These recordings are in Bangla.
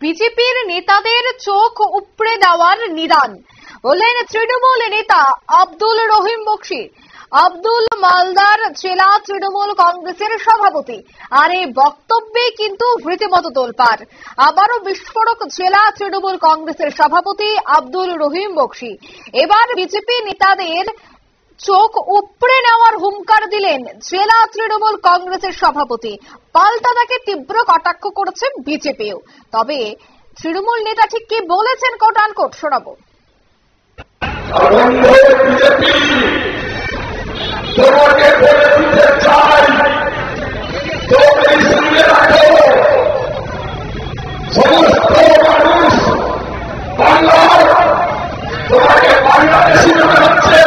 বিজেপির নেতাদের চোখ উপড়ে দেওয়ার নিদান, বললেন তৃণমূল নেতা আব্দুল রহিম বক্সী। আব্দুল মালদার জেলা তৃণমূল কংগ্রেসের সভাপতি। আর এই বক্তব্যে কিন্তু রীতিমতো তোলপাড়। আবারও বিস্ফোরক জেলা তৃণমূল কংগ্রেসের সভাপতি আব্দুল রহিম বক্সী। এবার বিজেপি নেতাদের চোখ উপড়ে নেওয়ার হুঙ্কার দিলেন জেলা তৃণমূল কংগ্রেসের সভাপতি। পাল্টা তাকে তীব্র কটাক্ষ করেছে বিজেপিও। তবে তৃণমূল নেতা ঠিক কি বলেছেন কোট আনকোট শোনাবো। তোমাকে বলে দিতে চাই, তুমি শুনে রাখো, সমস্ত মানুষ বাংলার তোমাকে বাংলাদেশি মনে হচ্ছে।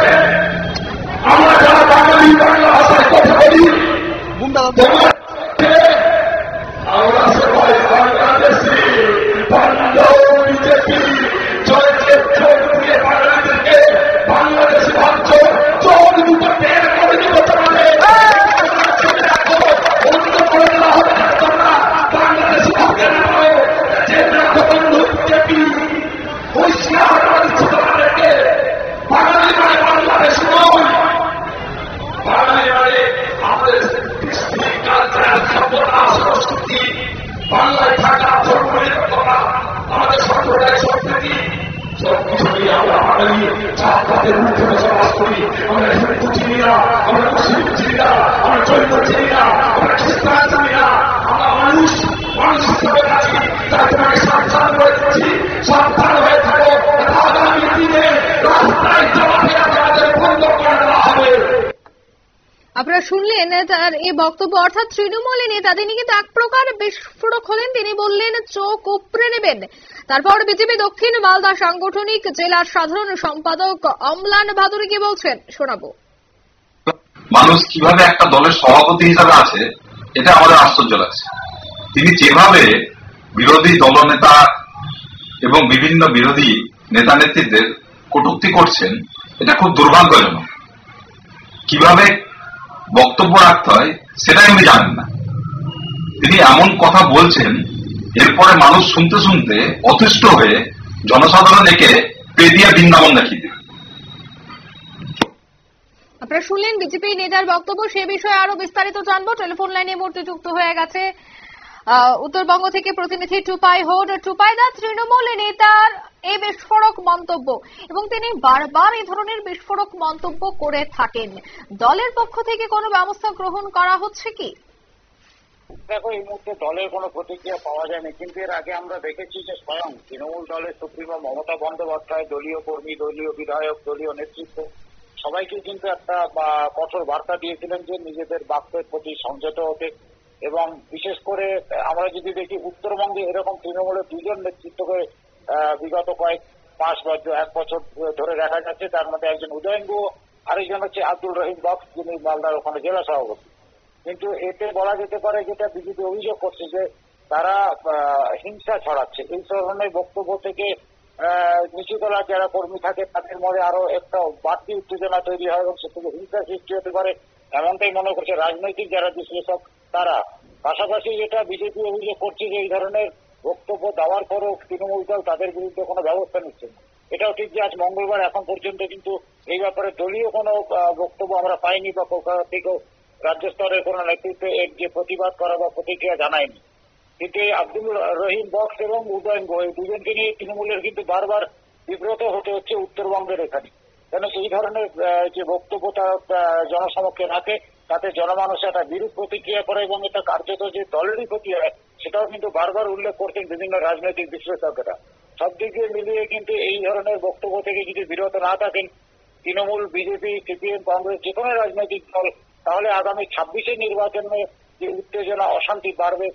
আমরা যারা বাঙালি বাংলা ভাষায় কথা বলি, আমরা সবাই বাংলাদেশি। বিজেপি চলছে চোখ দিয়ে বাংলাদেশকে বাংলাদেশি ভাবছ, চোখ দুটো বের করে দিব তোমাদের। বাংলাদেশি ভাবতে না পারো যে বন্ধু বিজেপি হুঁশিয়ার করছে তোমাদেরকে। বাঙালি মানে বাংলাদেশি নয়, বাঙালি মানে আমাদের কৃষ্টি কালচার সভ্যতা সংস্কৃতি, বাংলায় থাকা ধর্মনিরপেক্ষতা, আমাদের সম্প্রদায় সংস্কৃতি সবকিছু নিয়ে আমরা বাঙালি চাপের মধ্যে বসবাস করি। আমরা হিন্দু চিনি না, আমরা মুসলিম চিনি না, আমরা জৈন চিনি না, আমরা খ্রিস্টান চিনি না। আমরা মানুষ হিসেবে আছি। তাই তোমাকে সাবধান করে দিচ্ছি, সাবধান হয়ে থাকো। আগামী দিনে রাস্তায় চলাফেরা আমাদের বন্ধ করে দেওয়া হবে। আপনারা শুনলেন তার এই বক্তব্য, অর্থাৎ তৃণমূল নেতা তিনি কিন্তু এক প্রকার বিস্ফোরক হলেন। তিনি বললেন চোখ উপড়ে নেবেন। তারপর বিজেপি দক্ষিণ মালদা সাংগঠনিক জেলার সাধারণ সম্পাদক অম্লান ভাদুরী কি বলছেন শোনাবো। মানুষ কিভাবে একটা দলের সভাপতি হিসাবে আছে এটা আমাদের আশ্চর্য লাগছে। তিনি যেভাবে বিরোধী দলনেতা এবং বিভিন্ন বিরোধী নেতা নেত্রীদের কটূক্তি করছেন এটা খুব দুর্ভাগ্যজনক। কিভাবে বক্তব্য রাখতে হয় সেটাই উনি জানেন না। তিনি এমন কথা বলছেন, এরপরে মানুষ শুনতে শুনতে অতিষ্ঠ হয়ে জনসাধারণ একে পেদিয়া বৃন্দাবন দেখিয়ে দেবে। আপনারা শুনলেন বিজেপি নেতার বক্তব্য। সে বিষয়ে আরো বিস্তারিত জানবো। টেলিফোন লাইনে মুহূর্তে যুক্ত হয়ে গেছে উত্তরবঙ্গ থেকে প্রতিনিধি টুপাই হোড। টুপাইদা, তৃণমূল নেতার এই বিস্ফোরক মন্তব্য এবং তিনি বারবার এই ধরনের বিস্ফোরক মন্তব্য করে থাকেন, দলের পক্ষ থেকে কোনো ব্যবস্থা গ্রহণ করা হচ্ছে কি? দেখো, এই মুহূর্তে দলের কোনো প্রতিক্রিয়া পাওয়া যায়নি, কিন্তু এর আগে আমরা দেখেছি যে স্বয়ং তৃণমূল দলের সুপ্রিমো মমতা বন্দ্যোপাধ্যায়, দলীয় কর্মী, দলীয় বিধায়ক, দলীয় নেতৃত্ব সবাইকে কিন্তু একটা কঠোর বার্তা দিয়েছিলেন যে নিজেদের বাক্যের প্রতি সংযত হতে। এবং বিশেষ করে আমরা যদি দেখি উত্তরবঙ্গে এরকম তৃণমূলের দুজন নেতৃত্বকে বিগত কয়েক মাস বা 1 বছর ধরে দেখা যাচ্ছে। তার মধ্যে একজন উদয়ন গুহ, আরেকজন হচ্ছে আব্দুল রহিম বক্স, যিনি মালদার ওখানে জেলা সভাপতি। কিন্তু এতে বলা যেতে পারে, যেটা বিজেপি অভিযোগ করছে যে তারা হিংসা ছড়াচ্ছে। এই ধরনের বক্তব্য থেকে নিচু তলার যারা কর্মী থাকে তাদের মধ্যে আরো একটা বাড়তি উত্তেজনা তৈরি হয় এবং সে থেকে হিংসা সৃষ্টি হতে পারে, এমনটাই মনে করছে রাজনৈতিক যারা বিশ্লেষক তারা। পাশাপাশি যেটা বিজেপি অভিযোগ করছে যে এই ধরনের বক্তব্য দেওয়ার পরও তৃণমূল দল তাদের বিরুদ্ধে কোনো ব্যবস্থা নিচ্ছে না। এটাও ঠিক যে আজ মঙ্গলবার এখন পর্যন্ত কিন্তু এই ব্যাপারে দলীয় কোনো বক্তব্য আমরা পাইনি বা কলকাতা থেকেও রাজ্য স্তরের কোনো নেতৃত্ব এর যে প্রতিবাদ করা বা প্রতিক্রিয়া জানায়নি। কিন্তু এই আব্দুল রহিম বক্স এবং উদয়ন গুহ, এই দুজনকে নিয়ে তৃণমূলের কিন্তু বারবার বিব্রত হতে হচ্ছে উত্তরবঙ্গের এখানে। কেন এই ধরনের যে বক্তব্য তারা জনসমক্ষে রাখে তাতে জনমানুষ একটা বিরূপ প্রতিক্রিয়া করে এবং এটা কার্যত যে দলেরই ক্ষতি হয় সেটাও কিন্তু বারবার উল্লেখ করছেন বিভিন্ন রাজনৈতিক বিশ্লেষকেরা। সব দিক দিয়ে মিলিয়ে কিন্তু এই ধরনের বক্তব্য থেকে যদি বিরত না থাকেন তৃণমূল, বিজেপি, সিপিএম, কংগ্রেস যে কোনো রাজনৈতিক দল, তাহলে আগামী 26-এর নির্বাচনে যে উত্তেজনা অশান্তি বাড়বে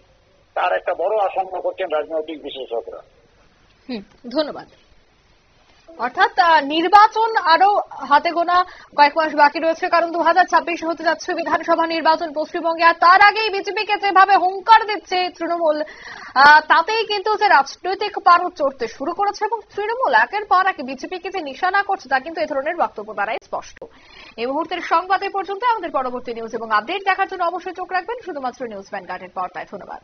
তার একটা বড় আশঙ্কা করছেন রাজনৈতিক বিশেষজ্ঞরা। ধন্যবাদ। অর্থাৎ নির্বাচন আরো হাতে গোনা কয়েক মাস বাকি রয়েছে, কারণ 2026 হতে যাচ্ছে বিধানসভা নির্বাচন পশ্চিমবঙ্গে। আর তার আগেই বিজেপিকে যেভাবে হুঙ্কার দিচ্ছে তৃণমূল, তাতেই কিন্তু যে রাজনৈতিক পারদ চড়তে শুরু করেছে এবং তৃণমূল একের পর এক বিজেপিকে যে নিশানা করছে তা কিন্তু এই ধরনের বক্তব্য দ্বারাই স্পষ্ট। এই মুহূর্তের সংবাদ এ পর্যন্ত। আমাদের পরবর্তী নিউজ এবং আপডেট দেখার জন্য অবশ্যই চোখ রাখবেন শুধুমাত্র নিউজ ভ্যানগার্ডের পর্দায়। ধন্যবাদ।